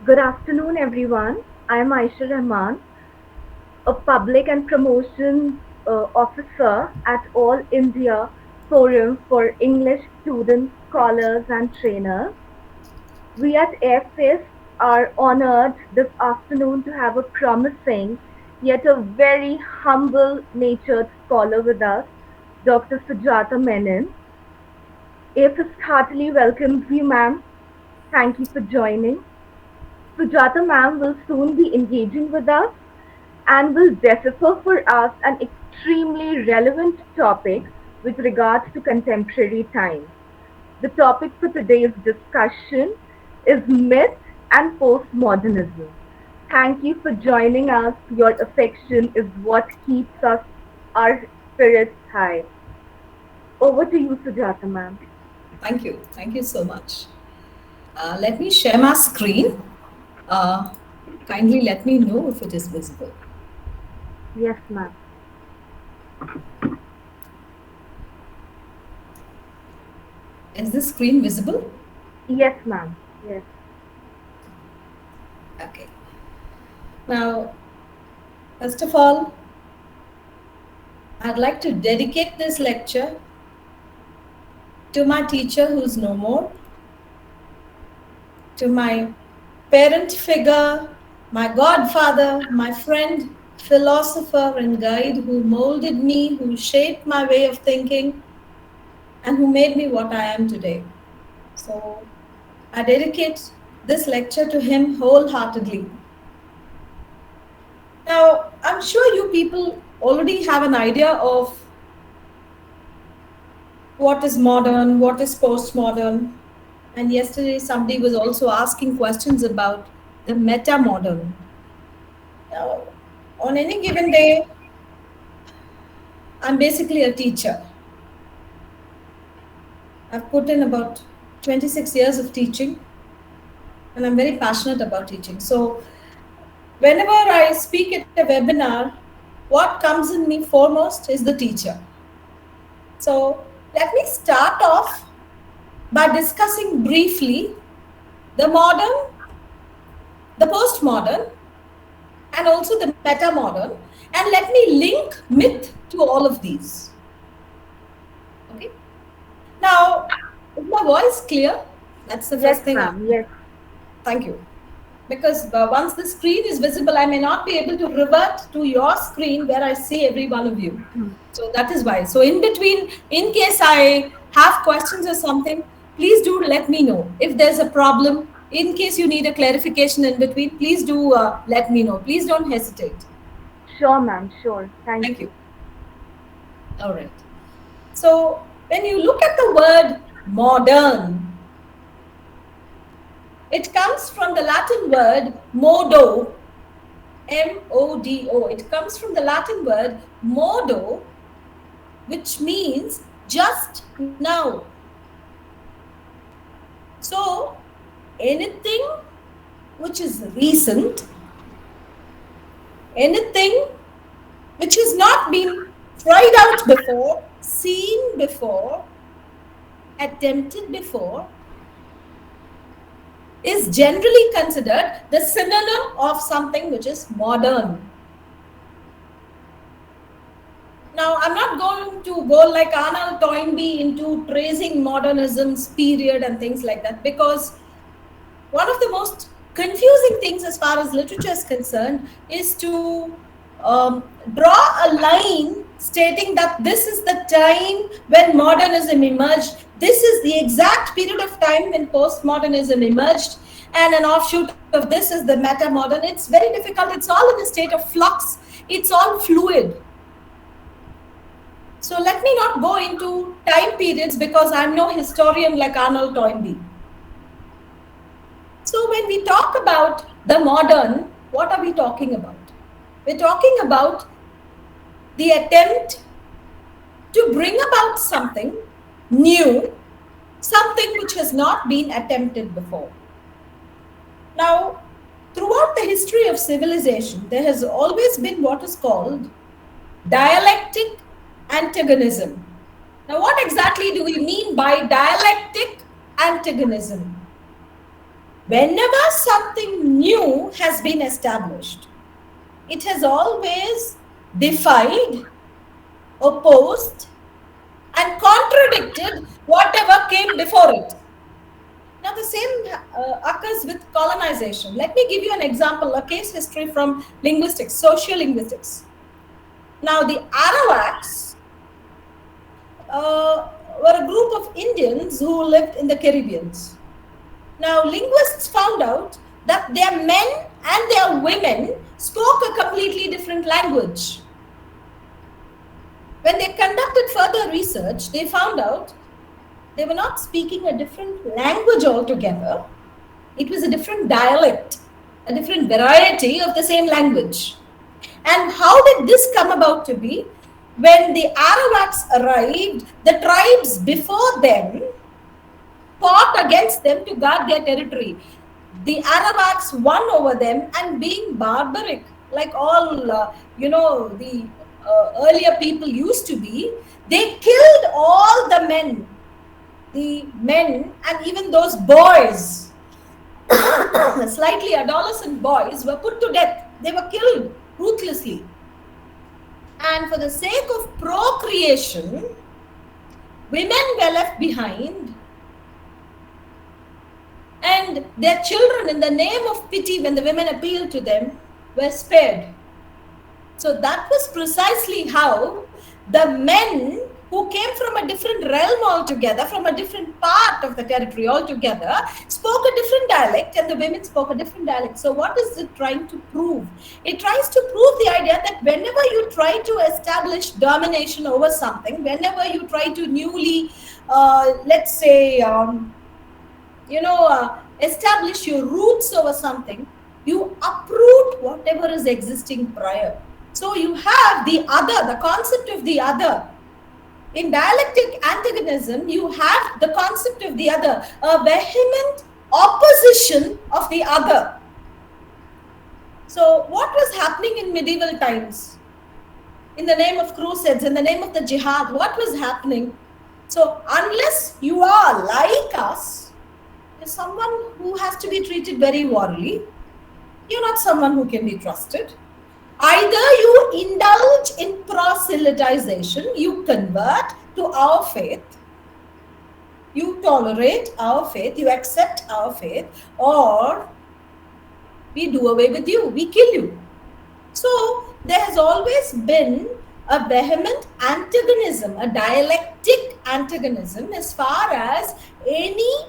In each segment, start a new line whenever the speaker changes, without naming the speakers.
Good afternoon, everyone. I am Aisha Rahman, a public and promotions officer at All India Forum for English Students, Scholars, and Trainers. We at AIFEST are honored this afternoon to have a promising yet a very humble natured scholar with us, Dr. Sujatha Menon. AIFEST heartily welcomes you, ma'am. Thank you for joining. Sujatha ma'am will soon be engaging with us and will decipher for us an extremely relevant topic with regards to contemporary times. The topic for today's discussion is myth and postmodernism. Thank you for joining us. Your affection is what keeps us our spirits high. Over to you, Sujatha ma'am.
Thank you. Thank you so much. Let me share my screen. Uh, Kindly let me know if it is visible.
Yes, ma'am.
Is the screen visible?
Yes, ma'am. Yes.
Okay. Now, first of all, I'd like to dedicate this lecture to my teacher who's no more, to my parent figure, my godfather, my friend, philosopher, and guide who molded me, who shaped my way of thinking, and who made me what I am today. So I dedicate this lecture to him wholeheartedly. Now, I'm sure you people already have an idea of what is modern, what is postmodern. And yesterday, somebody was also asking questions about the meta-modern. Now, on any given day, I'm basically a teacher. I've put in about 26 years of teaching, and I'm very passionate about teaching. So, whenever I speak at a webinar, what comes in me foremost is the teacher. So, let me start off by discussing briefly the modern, the postmodern, and also the meta-modern, and let me link myth to all of these. Okay. Now, is my voice clear? That's the
Yes,
first thing.
ma'am. Yes.
Thank you. Because once the screen is visible, I may not be able to revert to your screen where I see every one of you. So that is why. So in between, in case I have questions or something, please do let me know. If there's a problem, in case you need a clarification in between, please do let me know. Please don't hesitate.
Sure, ma'am. Sure. Thank
Thank
you.
you. All right. So when you look at the word modern, it comes from the Latin word modo, M-O-D-O. It comes from the Latin word modo, which means just now. So anything which is recent, anything which has not been tried out before, seen before, attempted before, is generally considered the synonym of something which is modern. Now, I'm not going to go like Arnold Toynbee into tracing modernism's period and things like that, because one of the most confusing things as far as literature is concerned is to draw a line stating that this is the time when modernism emerged, this is the exact period of time when postmodernism emerged, and an offshoot of this is the meta-modern. It's very difficult. It's all in a state of flux. It's all fluid. So let me not go into time periods because I'm no historian like Arnold Toynbee. So when we talk about the modern, what are we talking about? We're talking about the attempt to bring about something new, something which has not been attempted before. Now, throughout the history of civilization, there has always been what is called dialectic antagonism. Now, what exactly do we mean by dialectic antagonism? Whenever something new has been established, it has always defied, opposed, and contradicted whatever came before it. Now, the same occurs with colonization. Let me give you an example, a case history from linguistics, sociolinguistics. Now, the Arawaks were a group of Indians who lived in the Caribbean. Now, linguists found out that their men and their women spoke a completely different language. When they conducted further research, they found out they were not speaking a different language altogether. It was a different dialect, a different variety of the same language. And how did this come about to be? When the Arawaks arrived, the tribes before them fought against them to guard their territory. The Arawaks won over them, and being barbaric, like all, the earlier people used to be, they killed all the men and even those boys, slightly adolescent boys, were put to death. They were killed ruthlessly. And for the sake of procreation, women were left behind, and their children, in the name of pity, when the women appealed to them, were spared. So that was precisely how the men who came from a different realm altogether, from a different part of the territory altogether, spoke a different dialect, and the women spoke a different dialect. So what is it trying to prove? It tries to prove the idea that whenever you try to establish domination over something, whenever you try to newly, establish your roots over something, you uproot whatever is existing prior. So you have the other, the concept of the other. In dialectic antagonism, you have the concept of the other, a vehement opposition of the other. So what was happening in medieval times? In the name of crusades, in the name of the jihad, what was happening? So unless you are like us, you're someone who has to be treated very warmly. You're not someone who can be trusted. Either you indulge in proselytization, you convert to our faith, you tolerate our faith, you accept our faith, or we do away with you, we kill you. So there has always been a vehement antagonism, a dialectic antagonism, as far as any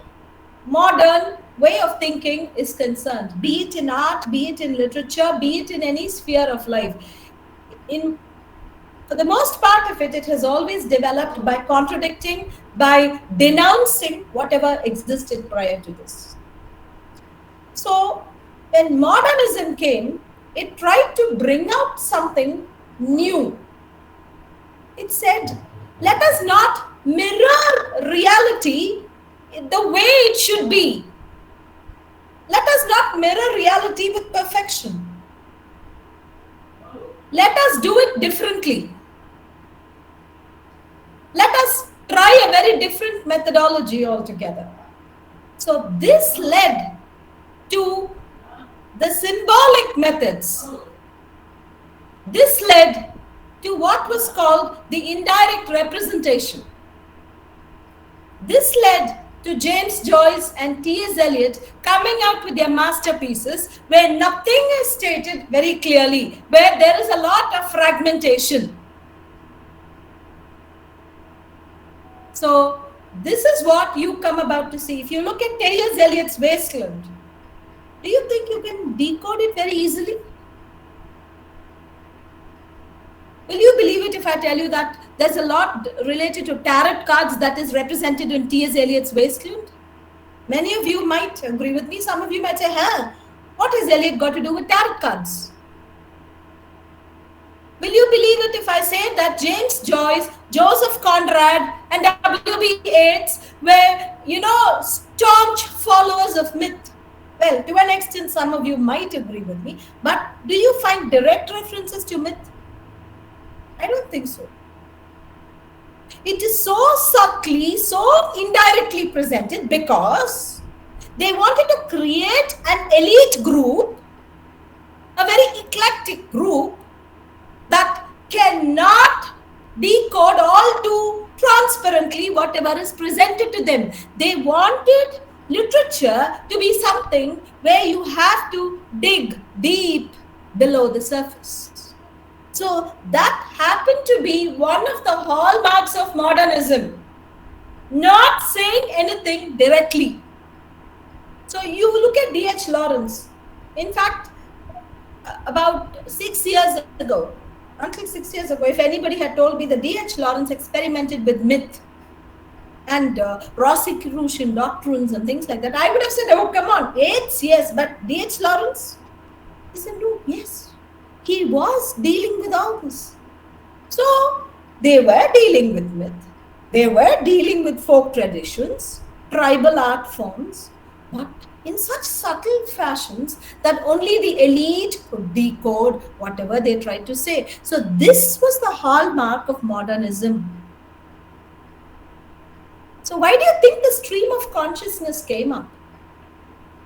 modern way of thinking is concerned, be it in art, be it in literature, be it in any sphere of life. For the most part of it, it has always developed by contradicting, by denouncing whatever existed prior to this. So when modernism came, it tried to bring out something new. It said, let us not mirror reality the way it should be. Let us not mirror reality with perfection. Let us do it differently. Let us try a very different methodology altogether. So this led to the symbolic methods. This led to what was called the indirect representation. This led to James Joyce and T.S. Eliot coming out with their masterpieces where nothing is stated very clearly, where there is a lot of fragmentation. So this is what you come about to see. If you look at T.S. Eliot's Wasteland, do you think you can decode it very easily? Will you believe it if I tell you that there's a lot related to tarot cards that is represented in T.S. Eliot's Wasteland? Many of you might agree with me. Some of you might say, what has Eliot got to do with tarot cards? Will you believe it if I say that James Joyce, Joseph Conrad, and W.B. Yeats were, staunch followers of myth? Well, to an extent, some of you might agree with me. But do you find direct references to myth? I don't think so. It is so subtly, so indirectly presented because They wanted to create an elite group, a very eclectic group that cannot decode all too transparently whatever is presented to them. They wanted literature to be something where you have to dig deep below the surface. So that happened to be one of the hallmarks of modernism, not saying anything directly. So you look at D.H. Lawrence. In fact, about 6 years ago, until 6 years ago, if anybody had told me that D.H. Lawrence experimented with myth and Rosicrucian doctrines and things like that, I would have said, oh, come on, it's yes, but D.H. Lawrence? He said, no, yes. He was dealing with all this. So they were dealing with myth. They were dealing with folk traditions, tribal art forms, but in such subtle fashions that only the elite could decode whatever they tried to say. So this was the hallmark of modernism. So why do you think the stream of consciousness came up?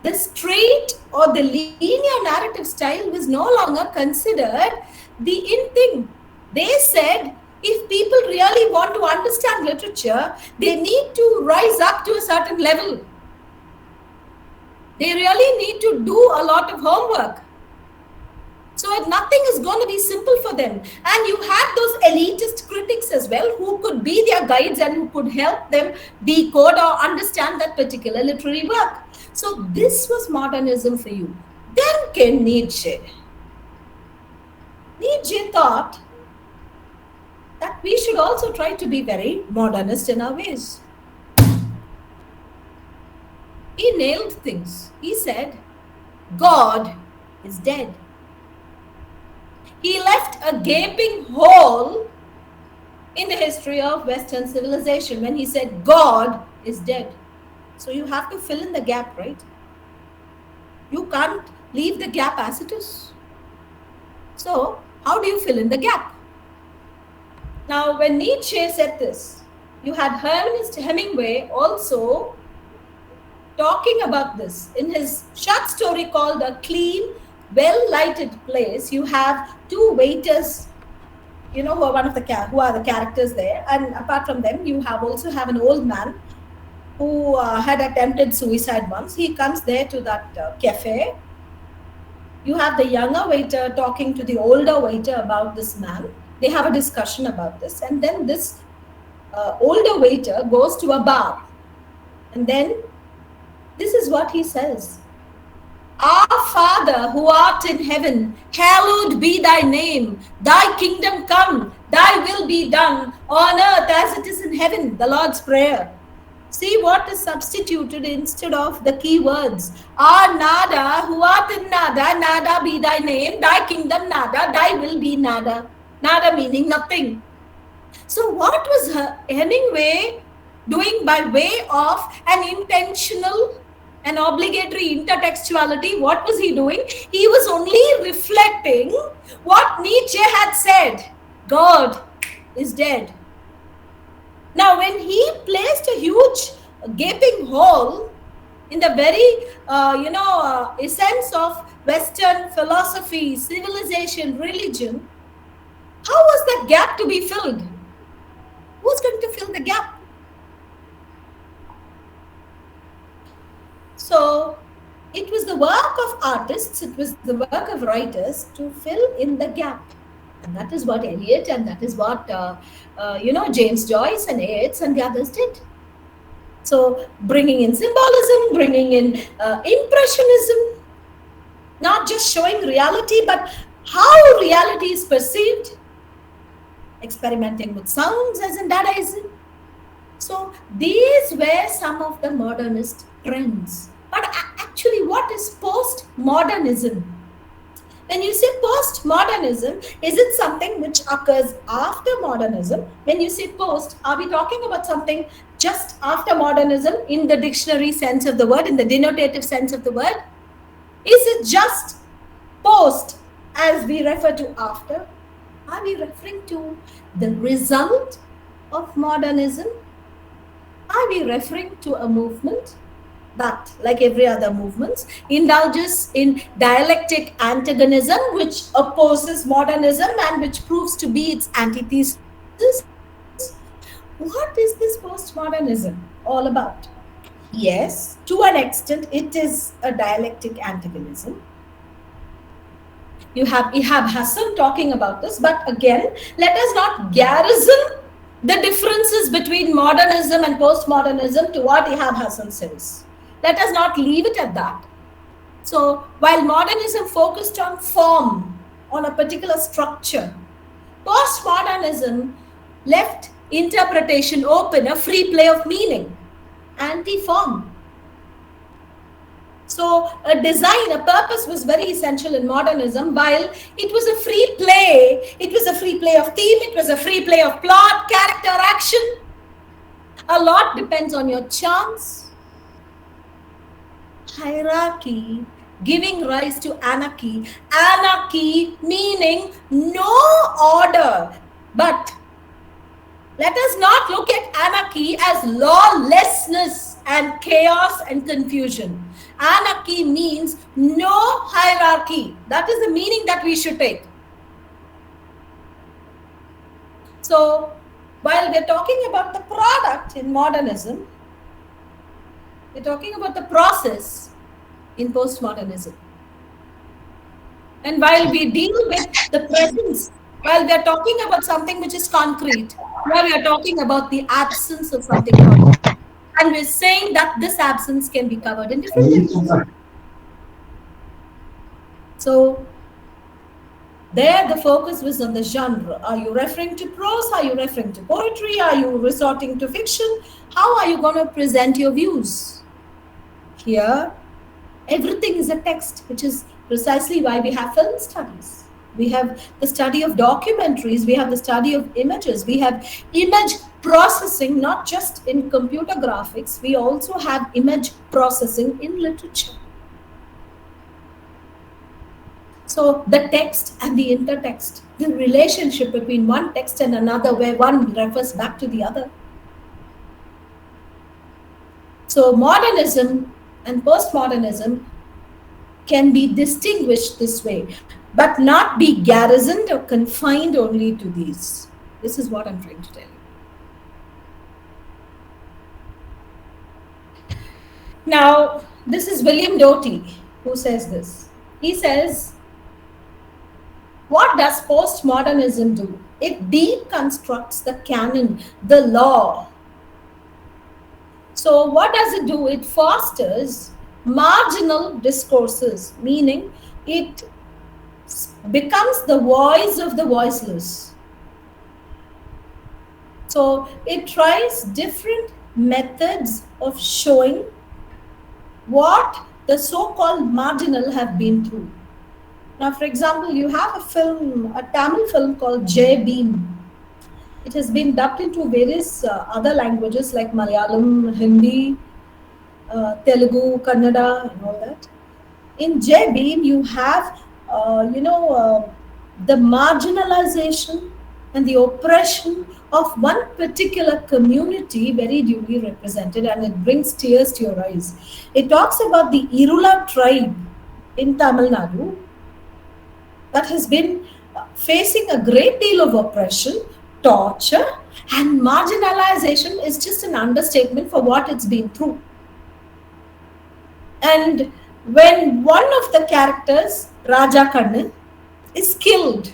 The straight or the linear narrative style was no longer considered the in thing. They said if people really want to understand literature, they need to rise up to a certain level. They really need to do a lot of homework. So nothing is going to be simple for them. And you had those elitist critics as well who could be their guides and who could help them decode or understand that particular literary work. So this was modernism for you. Then came Nietzsche. Nietzsche thought that we should also try to be very modernist in our ways. He nailed things. He said, God is dead. He left a gaping hole in the history of Western civilization when he said, God is dead. So you have to fill in the gap, right? You can't leave the gap as it is. So how do you fill in the gap? Now, when Nietzsche said this, you had Ernest Hemingway also talking about this. In his short story called A Clean, Well-Lighted Place, you have two waiters, who are who are the characters there. And apart from them, you also have an old man who had attempted suicide once. He comes there to that cafe. You have the younger waiter talking to the older waiter about this man. They have a discussion about this. And then this older waiter goes to a bar. And then this is what he says. Our Father who art in heaven, hallowed be thy name. Thy kingdom come, thy will be done on earth as it is in heaven. The Lord's Prayer. See what is substituted instead of the key words. Our nada, who art in nada, nada be thy name. Thy kingdom nada, thy will be nada. Nada meaning nothing. So what was Hemingway doing by way of an intentional and obligatory intertextuality? What was he doing? He was only reflecting what Nietzsche had said. God is dead. Now, when he placed a huge gaping hole in the very, essence of Western philosophy, civilization, religion, how was that gap to be filled? Who's going to fill the gap? So it was the work of artists, it was the work of writers to fill in the gap. And that is what Eliot and that is what, James Joyce and Yeats and the others did. So bringing in symbolism, bringing in impressionism, not just showing reality, but how reality is perceived, experimenting with sounds as in Dadaism. So these were some of the modernist trends. But actually, what is postmodernism? When you say postmodernism, is it something which occurs after modernism? When you say post, are we talking about something just after modernism in the dictionary sense of the word, in the denotative sense of the word? Is it just post as we refer to after? Are we referring to the result of modernism? Are we referring to a movement? But like every other movements, indulges in dialectic antagonism, which opposes modernism and which proves to be its antithesis. What is this postmodernism all about? Yes, to an extent, it is a dialectic antagonism. You have Hassan talking about this, but again, let us not garrison the differences between modernism and postmodernism to what Ihab Hassan says. Let us not leave it at that. So, while modernism focused on form, on a particular structure, postmodernism left interpretation open, a free play of meaning, anti form. So, a design, a purpose was very essential in modernism, while it was a free play. It was a free play of theme, it was a free play of plot, character, action. A lot depends on your chance. Hierarchy giving rise to anarchy. Anarchy meaning no order. But let us not look at anarchy as lawlessness and chaos and confusion. Anarchy means no hierarchy. That is the meaning that we should take. So, while we're talking about the product in modernism, we're talking about the process in postmodernism. And while we deal with the presence, while we are talking about something which is concrete, now we are talking about the absence of something concrete. And we're saying that this absence can be covered in different ways. So, there the focus was on the genre. Are you referring to prose? Are you referring to poetry? Are you resorting to fiction? How are you going to present your views? Here, everything is a text, which is precisely why we have film studies. We have the study of documentaries, we have the study of images, we have image processing, not just in computer graphics, we also have image processing in literature. So the text and the intertext, the relationship between one text and another, where one refers back to the other. So modernism and postmodernism can be distinguished this way, but not be garrisoned or confined only to these. This is what I'm trying to tell you. Now, this is William Doty who says this. He says, what does postmodernism do? It deconstructs the canon, the law. So what does it do? It fosters marginal discourses, meaning it becomes the voice of the voiceless. So it tries different methods of showing what the so-called marginal have been through. Now, for example, you have a Tamil film called Jai Bhim. It has been dubbed into various other languages like Malayalam, Hindi, Telugu, Kannada, and all that. In Jai Bhim, you have, the marginalization and the oppression of one particular community very duly represented, and it brings tears to your eyes. It talks about the Erula tribe in Tamil Nadu that has been facing a great deal of oppression, torture, and marginalization is just an understatement for what it's been through. And when one of the characters, Raja Kannan, is killed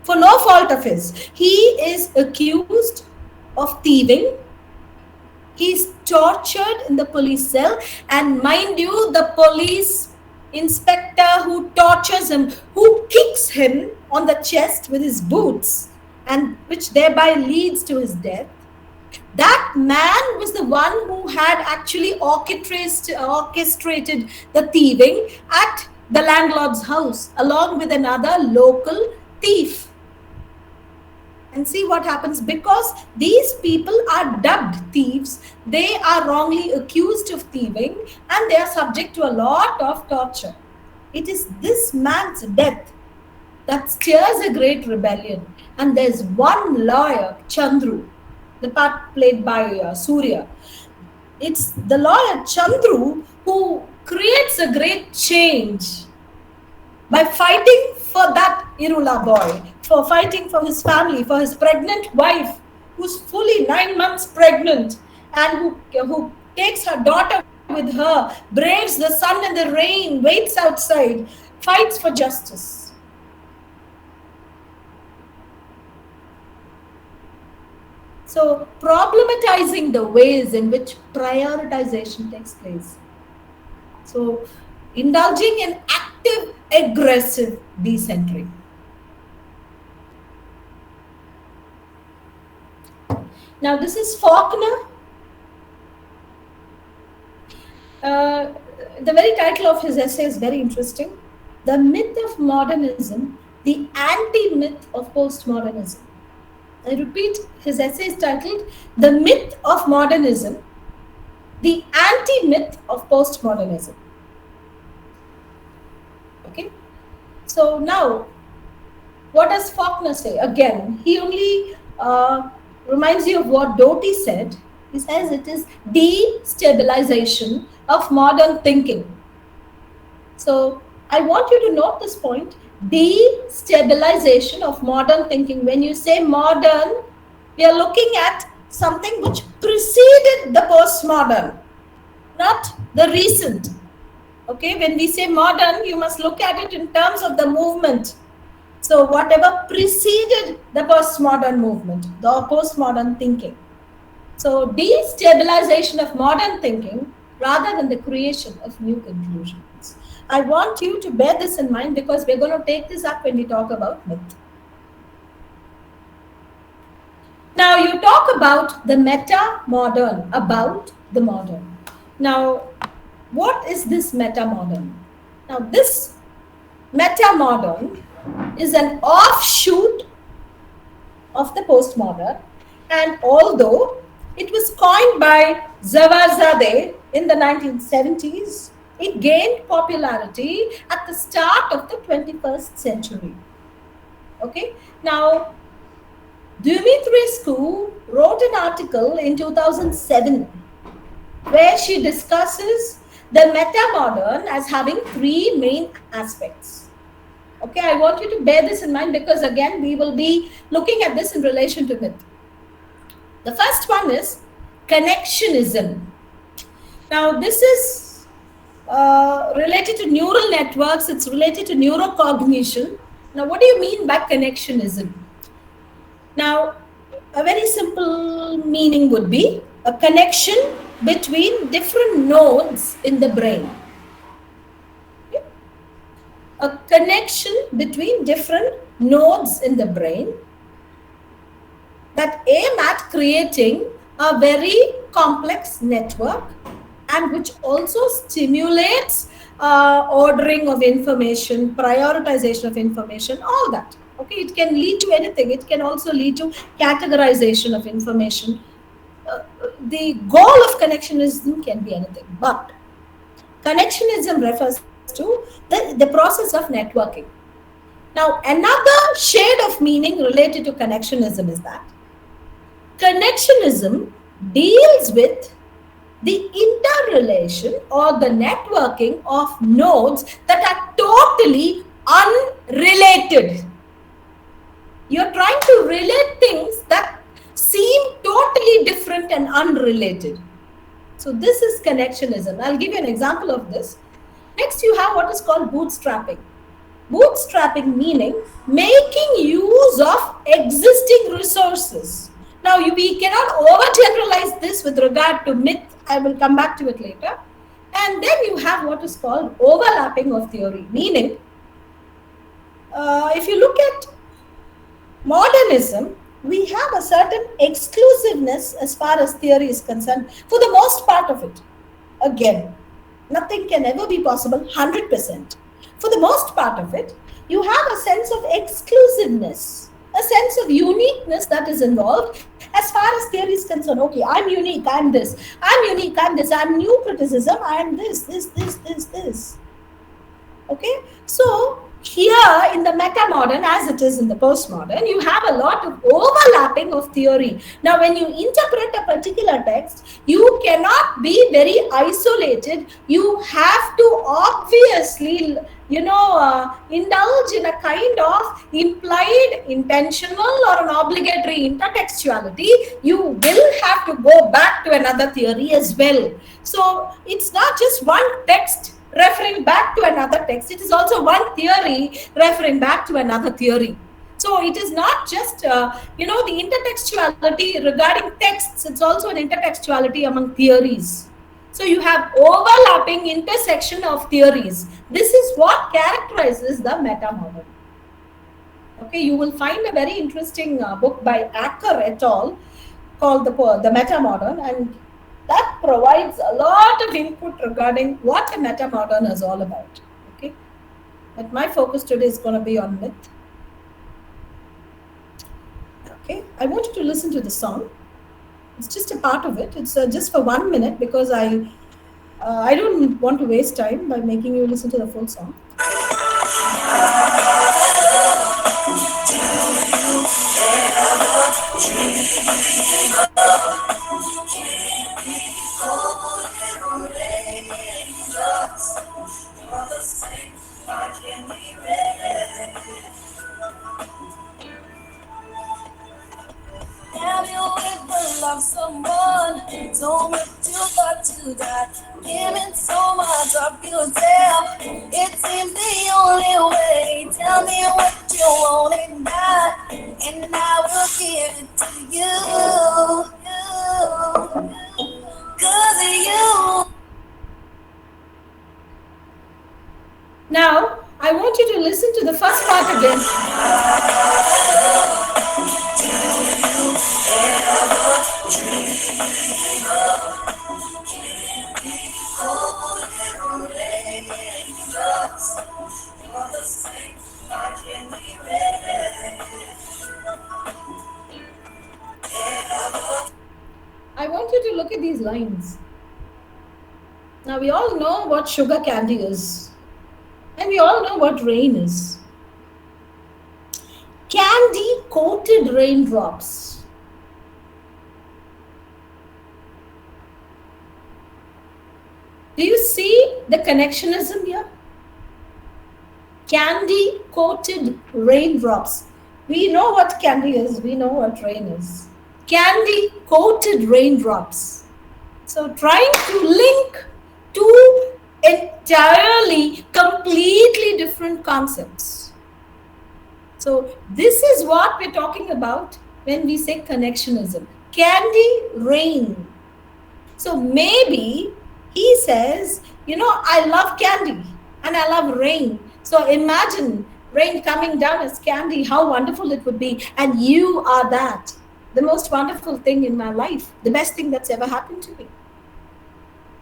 for no fault of his, he is accused of thieving. He's tortured in the police cell, and mind you, the police inspector who tortures him, who kicks him on the chest with his boots, and which thereby leads to his death. That man was the one who had actually orchestrated the thieving at the landlord's house, along with another local thief. And see what happens, because these people are dubbed thieves, they are wrongly accused of thieving, and they are subject to a lot of torture. It is this man's death that stirs a great rebellion. And there's one lawyer, Chandru, the part played by Surya. It's the lawyer Chandru who creates a great change by fighting for that Erula boy, for fighting for his family, for his pregnant wife, who's fully 9 months pregnant, and who takes her daughter with her, braves the sun and the rain, waits outside, fights for justice. So, problematizing the ways in which prioritization takes place. So, indulging in active, aggressive decentering. Now, this is Faulkner. Uh, the very title of his essay is very interesting. The Myth of Modernism, the Anti-Myth of Postmodernism. I repeat, his essay is titled The Myth of Modernism, the Anti-Myth of Postmodernism. Okay? So now, what does Faulkner say? Again, he only reminds you of what Doty said. He says it is destabilization of modern thinking. So I want you to note this point, destabilization of modern thinking. When you say modern, we are looking at something which preceded the postmodern, not the recent. Okay, when we say modern, you must look at it in terms of the movement. So whatever preceded the postmodern movement, the postmodern thinking. So destabilization of modern thinking rather than the creation of new conclusions. I want you to bear this in mind because we're going to take this up when we talk about myth. Now you talk about the meta-modern, about the modern. Now, what is this meta-modern? Now this meta-modern is an offshoot of the postmodern, and although it was coined by Zavazadeh in the 1970s, it gained popularity at the start of the 21st century. Okay, now Dumitrescu wrote an article in 2007 where she discusses the meta-modern as having three main aspects. Okay, I want you to bear this in mind because again, we will be looking at this in relation to myth. The first one is connectionism. Now, this is related to neural networks, it's related to neurocognition. Now, what do you mean by connectionism? Now, a very simple meaning would be a connection between different nodes in the brain. A connection between different nodes in the brain that aim at creating a very complex network and which also stimulates ordering of information, prioritization of information, all that. Okay, it can lead to anything. It can also lead to categorization of information. The goal of connectionism can be anything, but connectionism refers to the process of networking. Now, another shade of meaning related to connectionism is that connectionism deals with the interrelation or the networking of nodes that are totally unrelated. You're trying to relate things that seem totally different and unrelated. So this is connectionism. I'll give you an example of this. Next, you have what is called bootstrapping. Bootstrapping meaning making use of existing resources. Now, we cannot overgeneralize this with regard to myth. I will come back to it later. And then you have what is called overlapping of theory, meaning if you look at modernism, we have a certain exclusiveness as far as theory is concerned for the most part of it. Again, nothing can ever be possible 100%. For the most part of it, you have a sense of exclusiveness, a sense of uniqueness that is involved as far as theory is concerned. Okay, I'm unique, I'm this. I'm unique, I'm this. I'm new criticism, I'm this. Okay, so here in the meta modern, as it is in the postmodern, you have a lot of overlapping of theory. Now, when you interpret a particular text, you cannot be very isolated. You have to obviously, indulge in a kind of implied, intentional, or an obligatory intertextuality. You will have to go back to another theory as well. So it's not just one text referring back to another text, it is also one theory referring back to another theory. So it is not just, the intertextuality regarding texts, it's also an intertextuality among theories. So you have overlapping intersection of theories. This is what characterizes the meta model. Okay, you will find a very interesting book by Acker et al. Called the Meta Modern, and that provides a lot of input regarding what the meta modern is all about. Okay, but my focus today is going to be on myth. Okay, I want you to listen to the song. It's just a part of it. It's just for 1 minute because I don't want to waste time by making you listen to the full song.
Have you ever loved someone so much you thought to die? Giving so much of yourself, it seems the only way. Tell me what you want and die, and I will give it to you. Cause of you.
Now, I want you to listen to the first part again. I want you to look at these lines. Now, we all know what sugar candy is, and we all know what rain is. Candy coated raindrops. Do you see the connectionism here? Candy coated raindrops. We know what candy is, we know what rain is. Candy coated raindrops. So, trying to link two entirely, completely different concepts. So, this is what we're talking about when we say connectionism. Candy, rain. So, maybe he says, I love candy and I love rain. So, imagine rain coming down as candy, how wonderful it would be. And you are that. The most wonderful thing in my life, the best thing that's ever happened to me.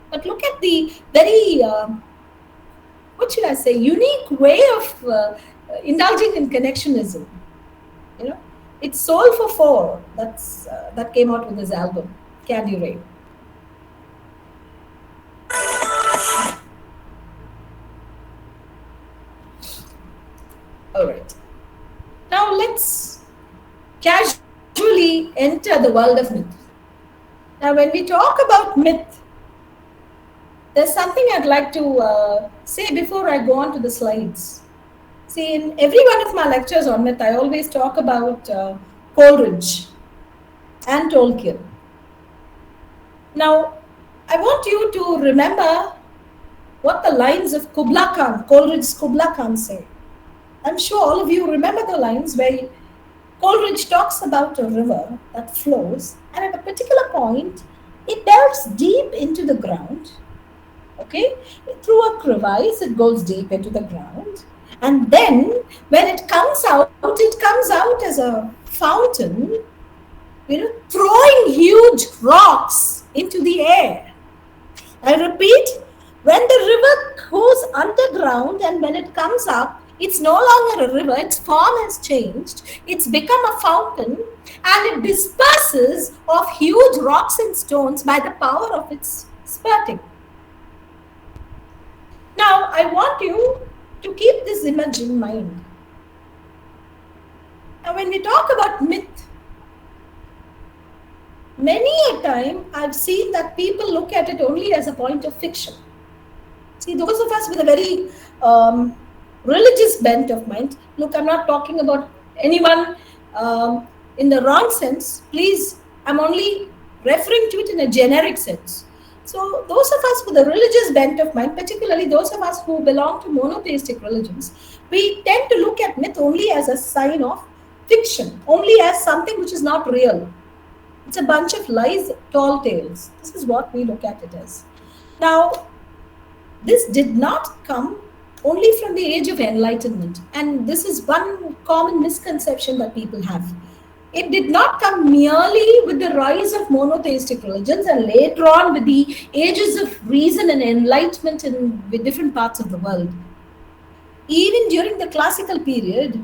But look at the very, what should I say, unique way of indulging in connectionism. It's Soul for Four that came out with his album, Candy Rain. All right. Now let's casually enter the world of myth. Now, when we talk about myth, there's something I'd like to say before I go on to the slides. See, in every one of my lectures on myth, I always talk about Coleridge and Tolkien. Now, I want you to remember what the lines of Kubla Khan, Coleridge's Kubla Khan say. I'm sure all of you remember the lines where Coleridge talks about a river that flows, and at a particular point, it delves deep into the ground. Okay, through a crevice, it goes deep into the ground, and then when it comes out as a fountain, throwing huge rocks into the air. I repeat, when the river goes underground and when it comes up, it's no longer a river, its form has changed, it's become a fountain, and it disperses of huge rocks and stones by the power of its spurting. Now, I want you to keep this image in mind. Now, when we talk about myth, many a time I've seen that people look at it only as a point of fiction. See, those of us with a very religious bent of mind, look, I'm not talking about anyone in the wrong sense. Please, I'm only referring to it in a generic sense. So, those of us with a religious bent of mind, particularly those of us who belong to monotheistic religions, we tend to look at myth only as a sign of fiction, only as something which is not real. It's a bunch of lies, tall tales. This is what we look at it as. Now, this did not come only from the age of enlightenment, and this is one common misconception that people have. It did not come merely with the rise of monotheistic religions and later on with the ages of reason and enlightenment in different parts of the world. Even during the classical period,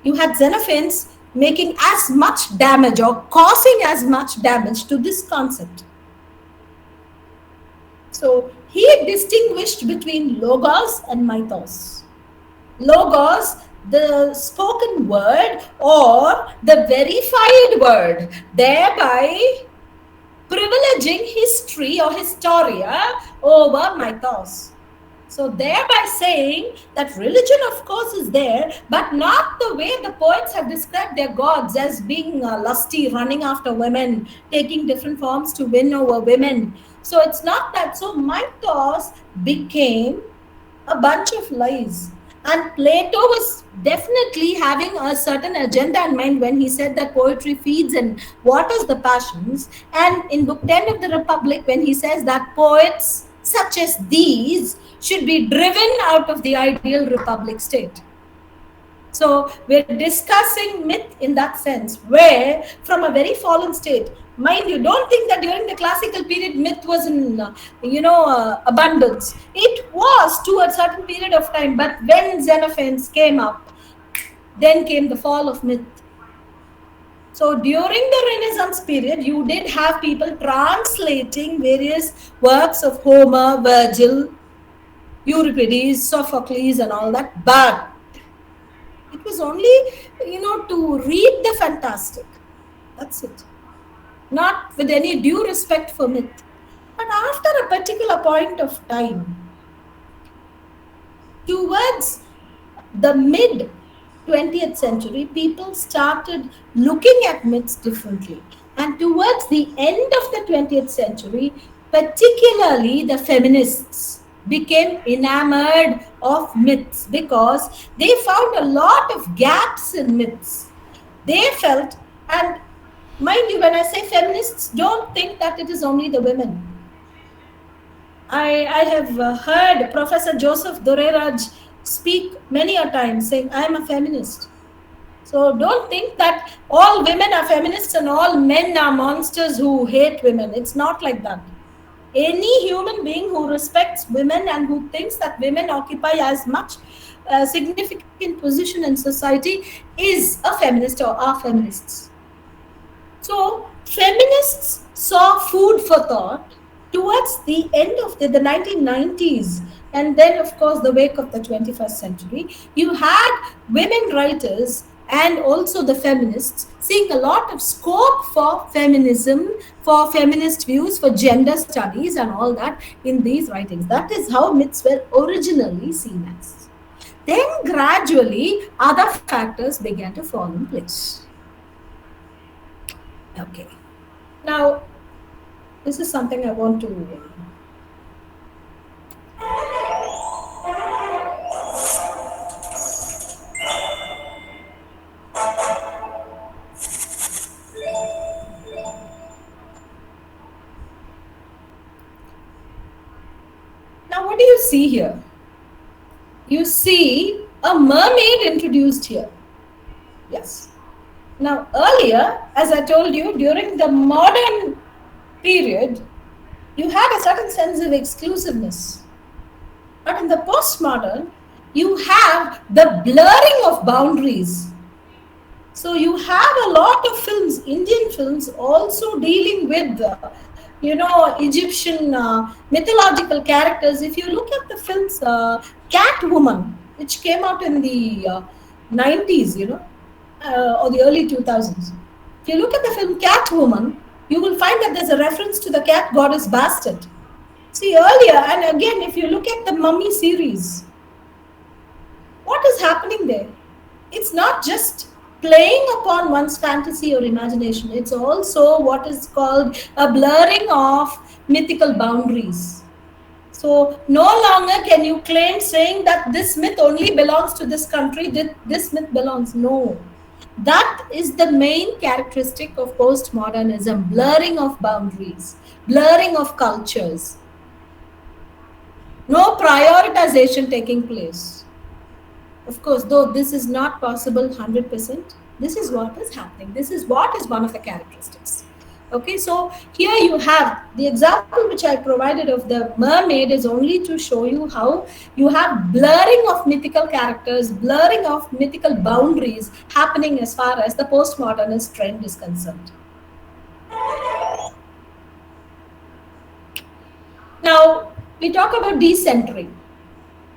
you had Xenophons making as much damage or causing as much damage to this concept. So he distinguished between logos and mythos. Logos, the spoken word or the verified word, thereby privileging history or historia over mythos. So thereby saying that religion of course is there, but not the way the poets have described their gods as being lusty, running after women, taking different forms to win over women. So it's not that. So mythos became a bunch of lies. And Plato was definitely having a certain agenda in mind when he said that poetry feeds and waters the passions. And in Book 10 of the Republic, when he says that poets such as these should be driven out of the ideal republic state. So we're discussing myth in that sense, where from a very fallen state, mind you, don't think that during the classical period myth was in abundance. It was to a certain period of time, but when Xenophons came up, then came the fall of myth. So during the Renaissance period, you did have people translating various works of Homer, Virgil, Euripides, Sophocles and all that, but it was only, to read the fantastic. That's it. Not with any due respect for myth. But after a particular point of time, towards the mid 20th century, people started looking at myths differently. And towards the end of the 20th century, particularly the feminists became enamored of myths because they found a lot of gaps in myths. They felt, and mind you, when I say feminists, don't think that it is only the women. I have heard Professor Joseph Doreraj speak many a time saying, I am a feminist. So don't think that all women are feminists and all men are monsters who hate women. It's not like that. Any human being who respects women and who thinks that women occupy as much significant position in society is a feminist or are feminists. So feminists saw food for thought towards the end of the 1990s. And then, of course, the wake of the 21st century, you had women writers and also the feminists seeing a lot of scope for feminism, for feminist views, for gender studies and all that in these writings. That is how myths were originally seen as. Then gradually, other factors began to fall in place. Okay. Now, this is something I want to Now, what do you see here? You see a mermaid introduced here. Yes. Now, earlier, as I told you, during the modern period, you had a certain sense of exclusiveness. But in the postmodern, you have the blurring of boundaries. So you have a lot of films, Indian films, also dealing with Egyptian mythological characters. If you look at the films Catwoman, which came out in the 90s, or the early 2000s, if you look at the film Catwoman, you will find that there's a reference to the cat goddess Bastet. See, earlier, and again, if you look at the Mummy series, what is happening there? It's not just playing upon one's fantasy or imagination, it's also what is called a blurring of mythical boundaries. So, no longer can you claim saying that this myth only belongs to this country, this myth belongs. No. That is the main characteristic of postmodernism, blurring of boundaries, blurring of cultures, no prioritization taking place. Of course, though this is not possible 100%, this is what is happening. This is what is one of the characteristics. Okay, so here you have the example which I provided of the mermaid is only to show you how you have blurring of mythical characters, blurring of mythical boundaries happening as far as the postmodernist trend is concerned. Now, we talk about decentering.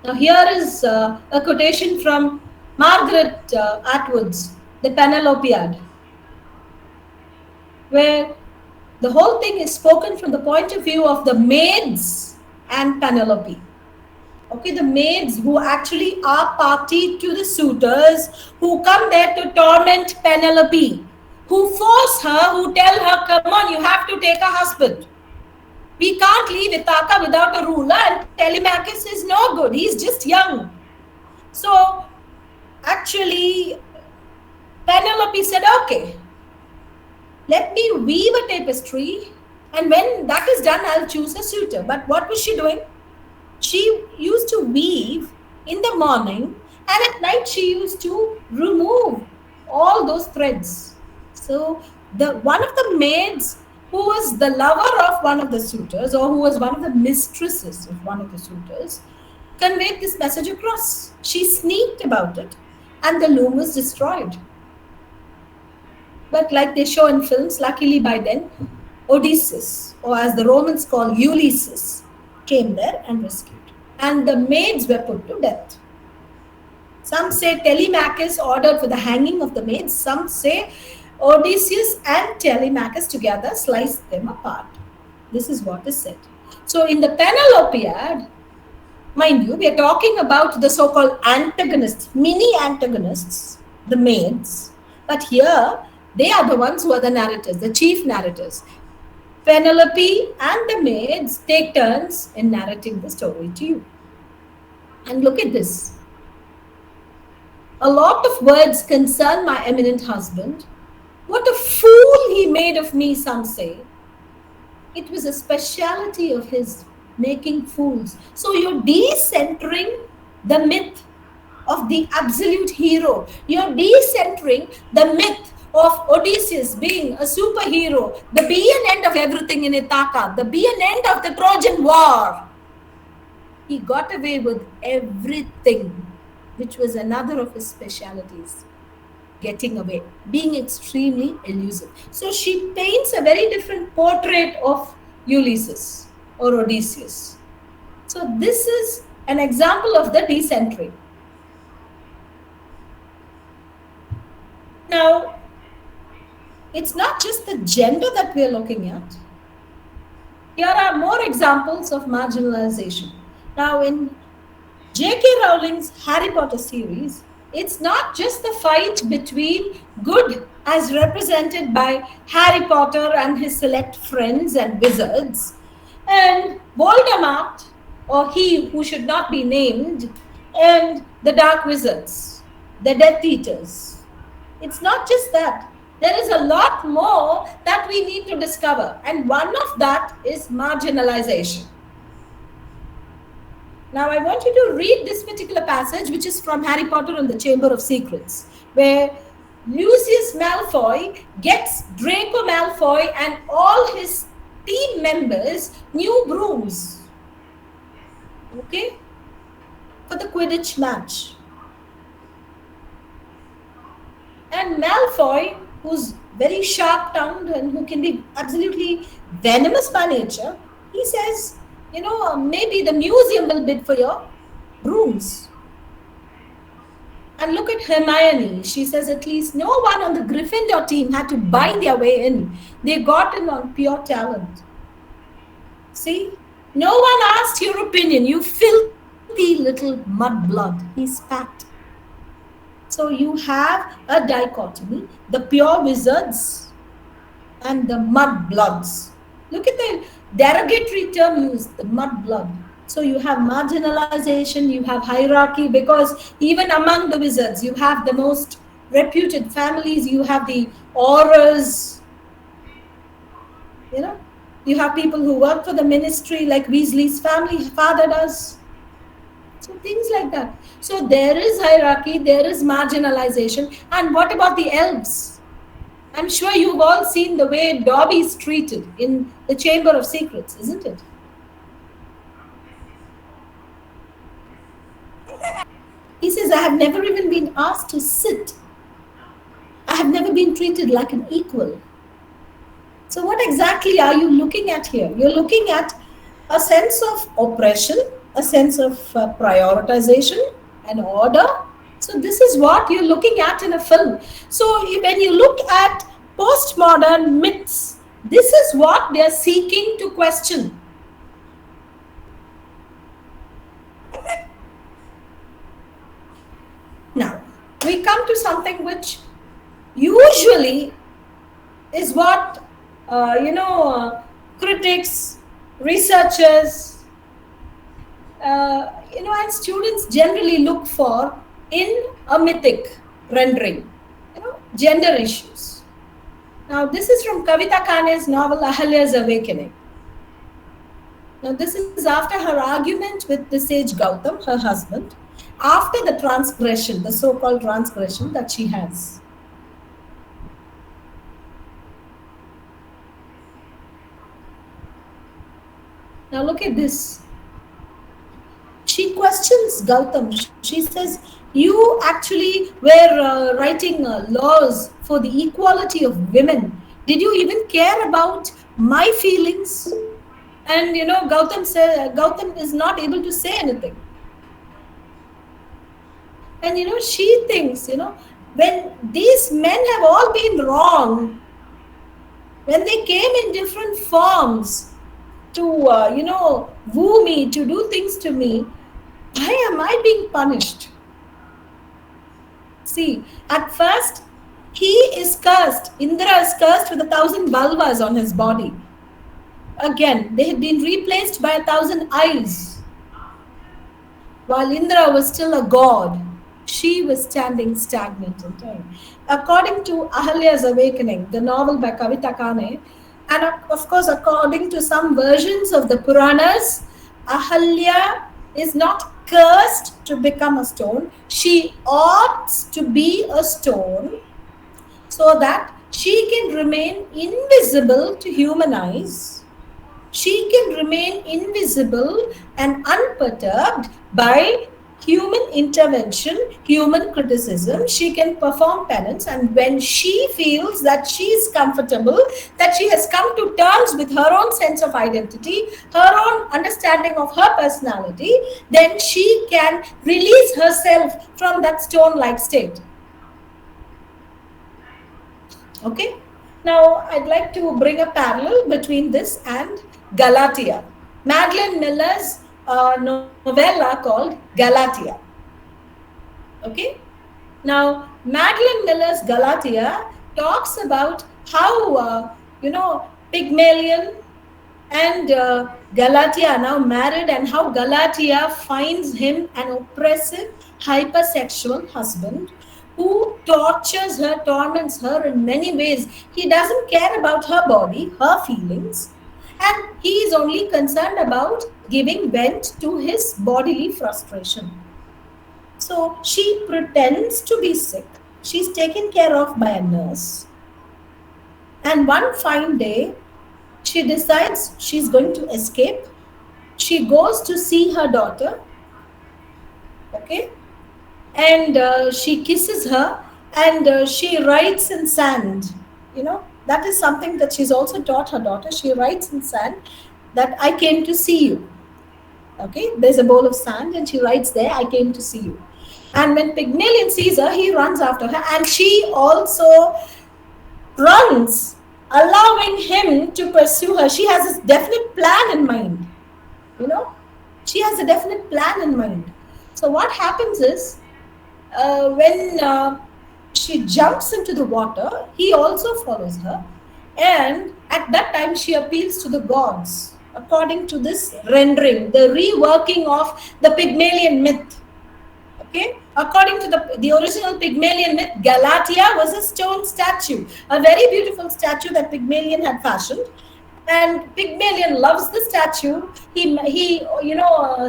Now, here is a quotation from Margaret Atwood's The Penelopiad, where the whole thing is spoken from the point of view of the maids and Penelope. Okay, the maids who actually are party to the suitors, who come there to torment Penelope, who force her, who tell her, come on, you have to take a husband. We can't leave Ithaca without a ruler, and Telemachus is no good. He's just young. So, actually, Penelope said, okay, let me weave a tapestry, and when that is done, I'll choose a suitor. But what was she doing? She used to weave in the morning, and at night she used to remove all those threads. So, one of the maids who was the lover of one of the suitors, or who was one of the mistresses of one of the suitors, conveyed this message across. She sneaked about it, and the loom was destroyed. But like they show in films, luckily by then, Odysseus, or as the Romans call Ulysses, came there and rescued. And the maids were put to death. Some say Telemachus ordered for the hanging of the maids. Some say Odysseus and Telemachus together sliced them apart. This is what is said. So in the Penelopiad, mind you, we are talking about the so-called antagonists, mini antagonists, the maids. But here, they are the ones who are the narrators, the chief narrators. Penelope and the maids take turns in narrating the story to you. And look at this. A lot of words concern my eminent husband. What a fool he made of me, some say. It was a speciality of his, making fools. So you're decentering the myth of the absolute hero. You're decentering the myth of Odysseus being a superhero, the be and end of everything in Ithaca, the be and end of the Trojan War. He got away with everything, which was another of his specialities. Getting away, being extremely elusive. So she paints a very different portrait of Ulysses or Odysseus. So this is an example of the decentering. Now, it's not just the gender that we are looking at. Here are more examples of marginalization. Now, in J.K. Rowling's Harry Potter series, it's not just the fight between good as represented by Harry Potter and his select friends and wizards, and Voldemort, or he who should not be named, and the Dark Wizards, the Death Eaters. It's not just that. There is a lot more that we need to discover, and one of that is marginalization. Now, I want you to read this particular passage, which is from Harry Potter and the Chamber of Secrets, where Lucius Malfoy gets Draco Malfoy and all his team members new brooms, okay, for the Quidditch match. And Malfoy, who's very sharp tongued and who can be absolutely venomous by nature, he says, maybe the museum will bid for your brooms. And look at Hermione. She says at least no one on the Gryffindor team had to buy their way in. They got in on pure talent. See? No one asked your opinion. You filthy little mudblood. He spat. So you have a dichotomy, the pure wizards and the mudbloods. Look at the derogatory term used, the mudblood. So you have marginalization, you have hierarchy, because even among the wizards, you have the most reputed families, you have the aurors, you know, you have people who work for the ministry, like Weasley's family father does. So things like that. So there is hierarchy, there is marginalization. And what about the elves? I'm sure you've all seen the way Dobby is treated in the Chamber of Secrets, isn't it? He says, I have never even been asked to sit. I have never been treated like an equal. So, what exactly are you looking at here? You're looking at a sense of oppression, a sense of prioritization and order. So, this is what you're looking at in a film. So, when you look at postmodern myths, this is what they're seeking to question. Now, we come to something which usually is what critics, researchers, and students generally look for in a mythic rendering, gender issues. Now, this is from Kavita Kane's novel Ahalya's Awakening. Now, this is after her argument with the sage Gautam, her husband, after the transgression, the so-called transgression that she has. Now look at this. She questions Gautam. She says, you actually were writing laws for the equality of women. Did you even care about my feelings? And Gautam is not able to say anything. And she thinks, when these men have all been wrong, when they came in different forms to woo me, to do things to me, why am I being punished? See, at first he is cursed. Indra is cursed with 1,000 vulvas on his body. Again, they had been replaced by 1,000 eyes. While Indra was still a god, she was standing stagnant in time. According to Ahalya's Awakening, the novel by Kavita Kane, and of course, according to some versions of the Puranas, Ahalya is not cursed to become a stone. She ought to be a stone so that she can remain invisible to human eyes. She can remain invisible and unperturbed by human intervention, human criticism. She can perform penance, and when she feels that she is comfortable, that she has come to terms with her own sense of identity, her own understanding of her personality, then she can release herself from that stone-like state. Okay? Now, I'd like to bring a parallel between this and Galatea. Madeline Miller's novella called Galatea. Okay? Now, Madeline Miller's Galatea talks about how, Pygmalion and Galatea are now married, and how Galatea finds him an oppressive, hypersexual husband who tortures her, torments her in many ways. He doesn't care about her body, her feelings, and he is only concerned about giving vent to his bodily frustration. So she pretends to be sick. She's taken care of by a nurse. And one fine day, she decides she's going to escape. She goes to see her daughter. Okay? And she kisses her, and she writes in sand. that is something that she's also taught her daughter. She writes in sand that I came to see you. Okay, there's a bowl of sand and she writes there, I came to see you. And when Pygmalion sees her, he runs after her, and she also runs, allowing him to pursue her. She has a definite plan in mind. You know, she has a definite plan in mind. So what happens is, when she jumps into the water, he also follows her. And at that time, she appeals to the gods, according to this rendering, the reworking of the Pygmalion myth. Okay, according to the original Pygmalion myth, Galatea was a stone statue, a very beautiful statue that Pygmalion had fashioned. And Pygmalion loves the statue. He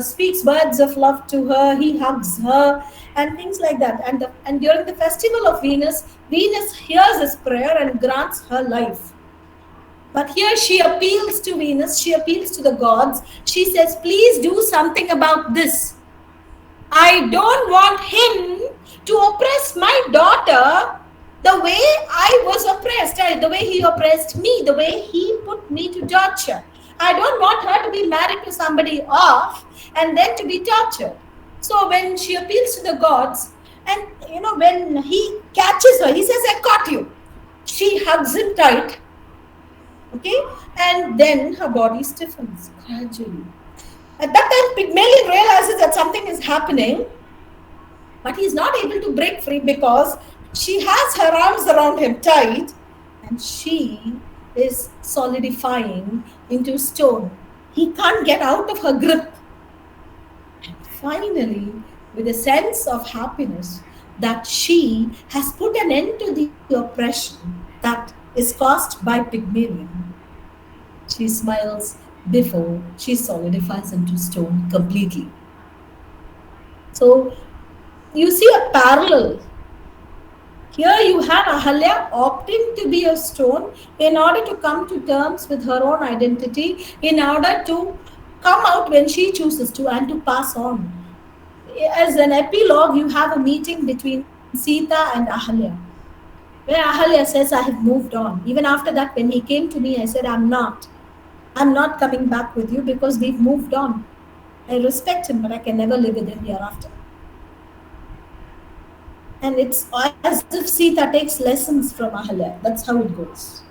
speaks words of love to her. He hugs her and things like that. And during the festival of Venus, Venus hears his prayer and grants her life. But here she appeals to Venus. She appeals to the gods. She says, "Please do something about this. I don't want him to oppress my daughter the way I was oppressed, the way he oppressed me, the way he put me to torture. I don't want her to be married to somebody off and then to be tortured." So when she appeals to the gods, and when he catches her, he says, "I caught you." She hugs him tight, okay, and then her body stiffens gradually. At that time, Pygmalion realizes that something is happening, but he's not able to break free because she has her arms around him tight, and she is solidifying into stone. He can't get out of her grip. And finally, with a sense of happiness that she has put an end to the oppression that is caused by Pygmalion, she smiles before she solidifies into stone completely. So you see a parallel. Here you have Ahalya opting to be a stone in order to come to terms with her own identity, in order to come out when she chooses to and to pass on. As an epilogue, you have a meeting between Sita and Ahalya, where Ahalya says, "I have moved on." Even after that, when he came to me, I said, I'm not coming back with you because we've moved on. I respect him, but I can never live with him hereafter. And it's as if Sita takes lessons from Ahalya. That's how it goes.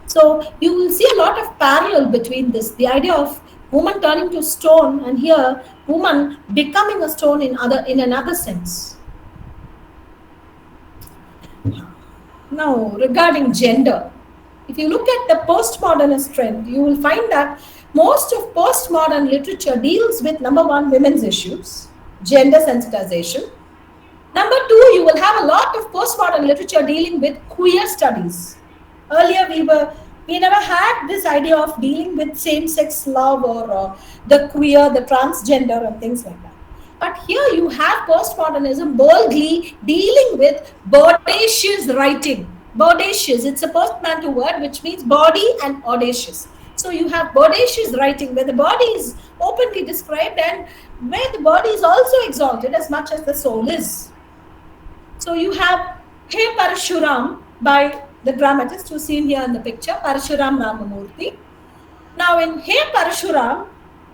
So you will see a lot of parallel between this, the idea of woman turning to stone, and here woman becoming a stone in another sense. Now, regarding gender, if you look at the postmodernist trend, you will find that most of postmodern literature deals with, number one, women's issues, gender sensitization. Number two, you will have a lot of postmodern literature dealing with queer studies. Earlier, we never had this idea of dealing with same-sex love or the queer, the transgender, and things like that. But here you have postmodernism boldly dealing with bodacious writing. Bodacious, it's a portmanteau word which means body and audacious. So you have bodacious writing where the body is openly described and where the body is also exalted as much as the soul is. So you have Hey Parashuram by the dramatist who's seen here in the picture, Parashuram Ramamurthy. Now in Hey Parashuram,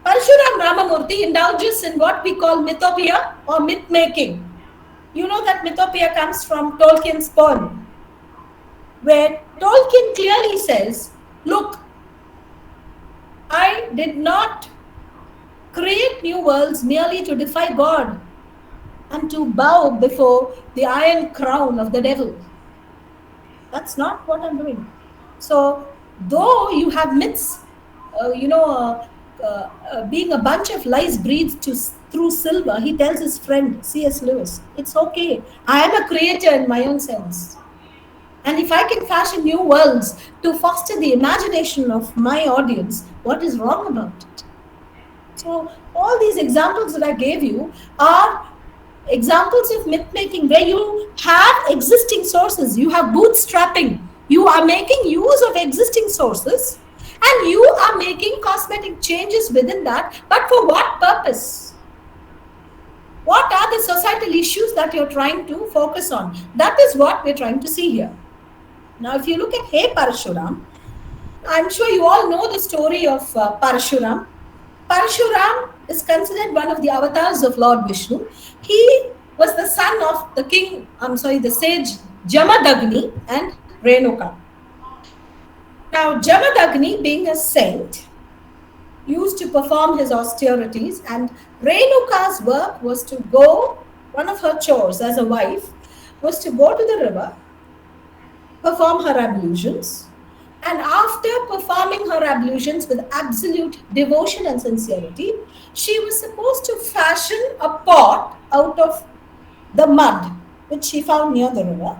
Parashuram Ramamurthy indulges in what we call mythopia or myth-making. You know that mythopia comes from Tolkien's poem, where Tolkien clearly says, look, I did not create new worlds merely to defy God and to bow before the iron crown of the devil. That's not what I'm doing. So, though you have myths, being a bunch of lies breathed through silver, he tells his friend C.S. Lewis, it's okay. I am a creator in my own sense. And if I can fashion new worlds to foster the imagination of my audience, what is wrong about it? So all these examples that I gave you are examples of myth-making where you have existing sources, you have bootstrapping, you are making use of existing sources, and you are making cosmetic changes within that, but for what purpose? What are the societal issues that you're trying to focus on? That is what we're trying to see here. Now, if you look at Hey Parashuram, I'm sure you all know the story of Parashuram. Parashuram is considered one of the avatars of Lord Vishnu. He was the son of the sage Jamadagni and Renuka. Now, Jamadagni, being a saint, used to perform his austerities, and Renuka's work was to go, one of her chores as a wife was to go to the river, perform her ablutions, and after performing her ablutions with absolute devotion and sincerity, she was supposed to fashion a pot out of the mud which she found near the river,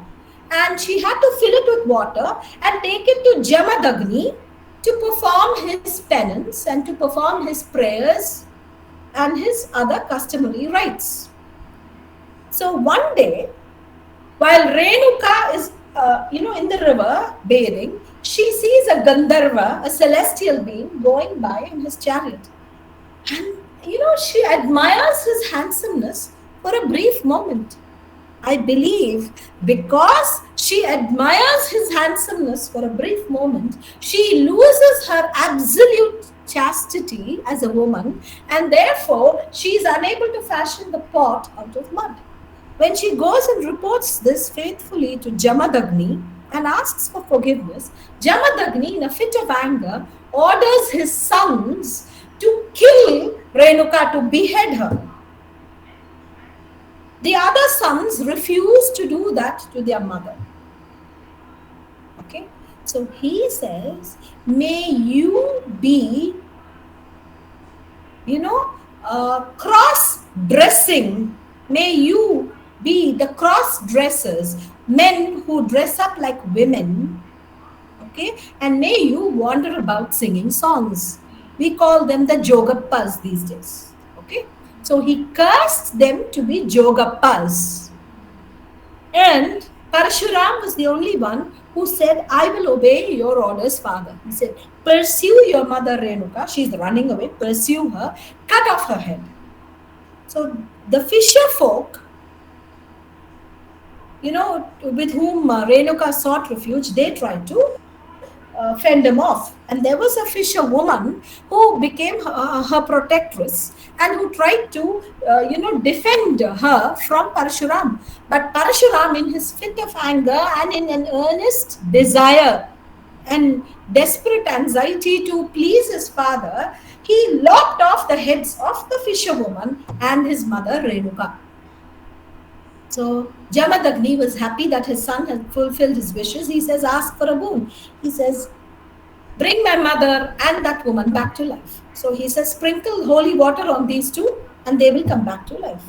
and she had to fill it with water and take it to Jamadagni to perform his penance and to perform his prayers and his other customary rites. So one day, while Renuka is, in the river bathing, she sees a Gandharva, a celestial being, going by in his chariot. And, she admires his handsomeness for a brief moment. I believe because she admires his handsomeness for a brief moment, she loses her absolute chastity as a woman, and therefore she is unable to fashion the pot out of mud. When she goes and reports this faithfully to Jamadagni and asks for forgiveness, Jamadagni, in a fit of anger, orders his sons to kill Renuka, to behead her. The other sons refuse to do that to their mother. Okay, so he says, may you be, cross-dressing, may you be the cross-dressers, men who dress up like women, okay, and may you wander about singing songs. We call them the Jogappas these days, okay. So he cursed them to be Jogappas. And Parashuram was the only one who said, I will obey your orders, father. He said, pursue your mother Renuka. She's running away. Pursue her. Cut off her head. So the fisher folk, with whom Renuka sought refuge, they tried to fend him off. And there was a fisher woman who became her protectress and who tried to, defend her from Parashuram. But Parashuram, in his fit of anger and in an earnest desire and desperate anxiety to please his father, he lopped off the heads of the fisherwoman and his mother Renuka. So Jamadagni was happy that his son had fulfilled his wishes. He says, ask for a boon. He says, bring my mother and that woman back to life. So he says, sprinkle holy water on these two and they will come back to life.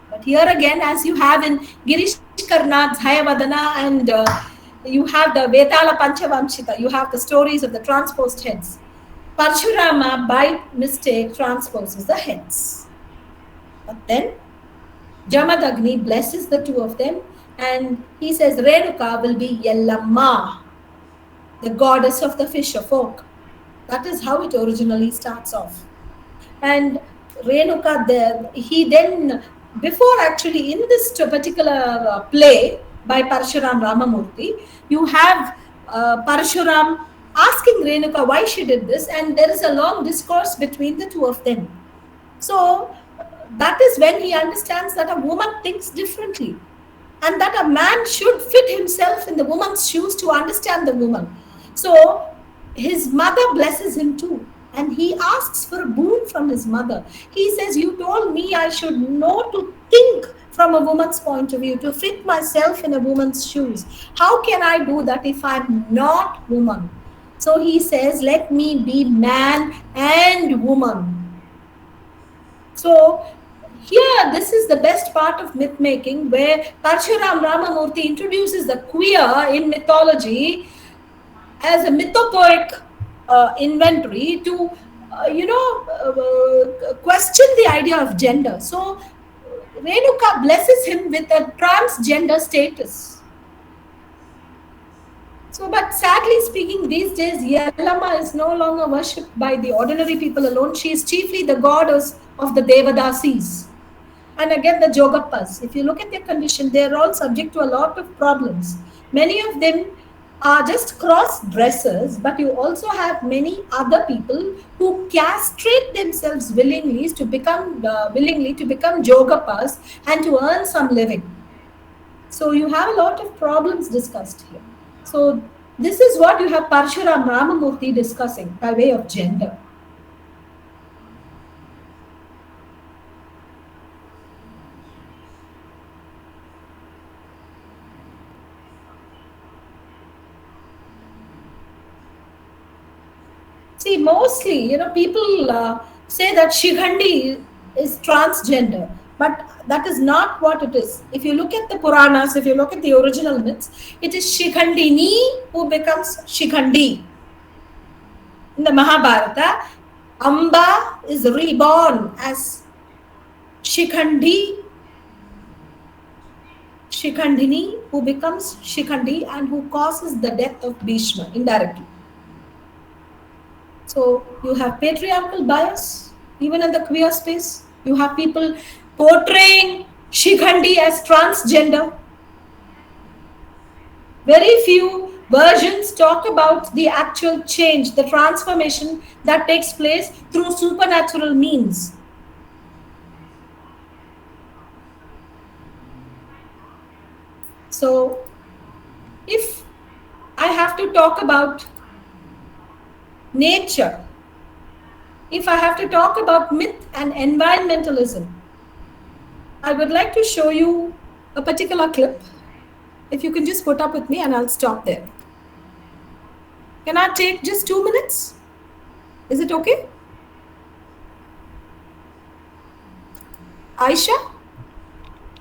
But here again, as you have in Girish Karnad's Hayavadana and you have the Vetala Panchavamshita, you have the stories of the transposed heads. Parshurama, by mistake, transposes the heads. But then Jamadagni blesses the two of them and he says Renuka will be Yellamma, the goddess of the fisher folk. That is how it originally starts off. And Renuka, he then, before actually in this particular play by Parshuram Ramamurthy, you have Parshuram asking Renuka why she did this, and there is a long discourse between the two of them. So that is when he understands that a woman thinks differently and that a man should fit himself in the woman's shoes to understand the woman. So his mother blesses him too, and he asks for a boon from his mother. He says, you told me I should know to think from a woman's point of view, to fit myself in a woman's shoes. How can I do that if I'm not woman? So he says, let me be man and woman. So here, this is the best part of myth making, where Parshuram Ramamurthy introduces the queer in mythology as a mythopoeic inventory to, question the idea of gender. So Renuka blesses him with a transgender status. So, but sadly speaking, these days, Yellama is no longer worshipped by the ordinary people alone. She is chiefly the goddess of the Devadasis. And again, the Jogappas. If you look at their condition, they are all subject to a lot of problems. Many of them are just cross dressers, but you also have many other people who castrate themselves willingly to become yogapas and to earn some living. So you have a lot of problems discussed here. So this is what you have Parshuram Ramamurthy discussing by way of gender. See, mostly, people say that Shikhandi is transgender, but that is not what it is. If you look at the Puranas, if you look at the original myths, it is Shikhandini who becomes Shikhandi. In the Mahabharata, Amba is reborn as Shikhandi, Shikhandini, who becomes Shikhandi and who causes the death of Bhishma indirectly. So you have patriarchal bias even in the queer space. You have people portraying Shikhandi as transgender. Very few versions talk about the actual change, the transformation that takes place through supernatural means. So, if I have to talk about nature, if I have to talk about myth and environmentalism, I would like to show you a particular clip. If you can just put up with me and I'll stop there. Can I take just 2 minutes? Is it okay? Aisha?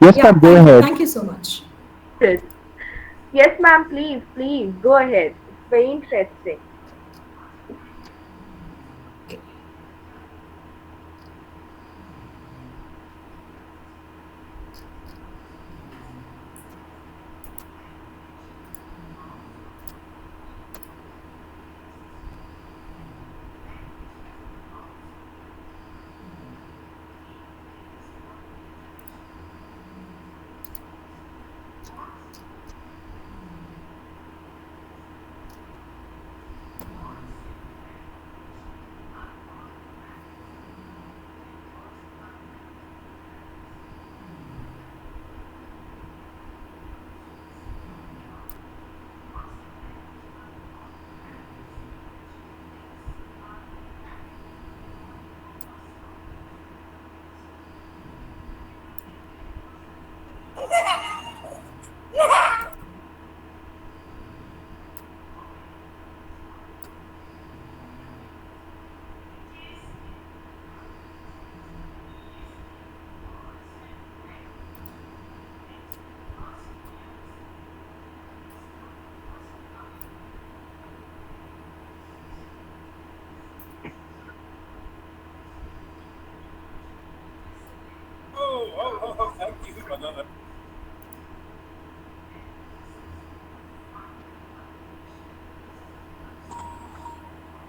Yes,
Yeah,
ma'am, go ahead.
thank you so much.
Yes, yes, ma'am. Please, please go ahead. It's very interesting.
Okay.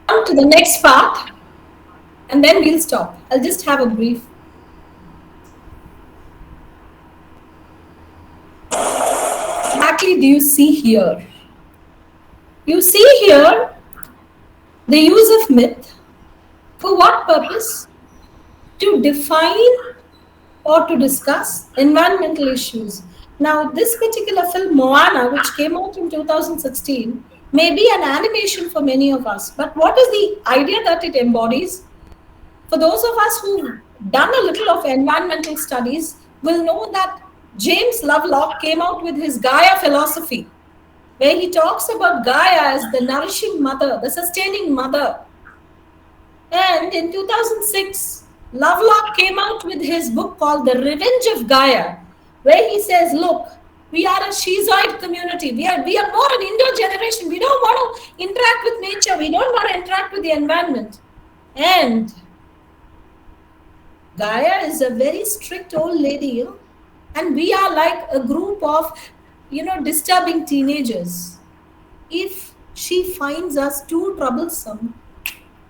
On to the next part and then we'll stop. I'll just have a brief. Exactly do you see here? You see here the use of myth. For what purpose? To define or to discuss environmental issues. Now, this particular film, Moana, which came out in 2016, may be an animation for many of us. But what is the idea that it embodies? For those of us who've done a little of environmental studies, will know that James Lovelock came out with his Gaia philosophy, where he talks about Gaia as the nourishing mother, the sustaining mother. And in 2006, Lovelock came out with his book called The Revenge of Gaia, where he says, look, we are a Shizoid community. We are more an Indo generation. We don't want to interact with nature. We don't want to interact with the environment. And Gaia is a very strict old lady, and we are like a group of, disturbing teenagers. If she finds us too troublesome,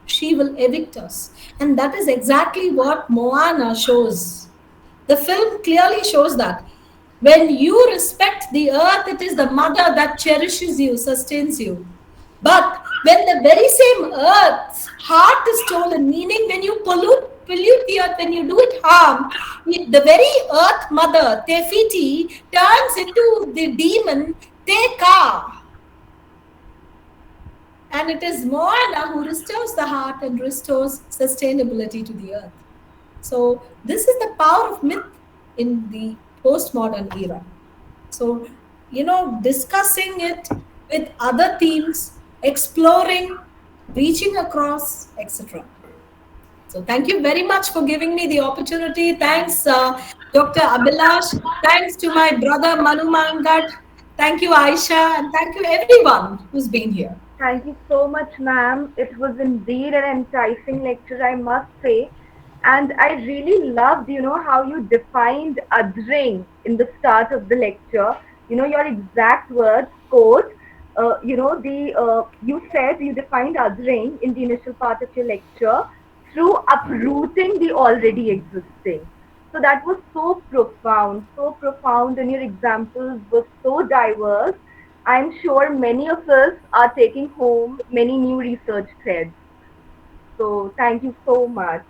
she will evict us. And that is exactly what Moana shows. The film clearly shows that. When you respect the earth, it is the mother that cherishes you, sustains you. But when the very same earth's heart is stolen, meaning when you pollute the earth, when you do it harm, the very earth mother, Tefiti, turns into the demon Teka, and it is Moana who restores the heart and restores sustainability to the earth. So this is the power of myth in the postmodern era. So, discussing it with other themes, exploring, reaching across, etc. So, thank you very much for giving me the opportunity. Thanks, Dr. Abhilash. Thanks to my brother Manu Mangat. Thank you, Aisha, and thank you everyone who's been here.
Thank you so much, ma'am. It was indeed an enticing lecture, I must say. And I really loved, how you defined othering in the start of the lecture. Your exact words, quote, you said you defined othering in the initial part of your lecture through uprooting the already existing. So that was so profound, and your examples were so diverse. I'm sure many of us are taking home many new research threads. So thank you so much.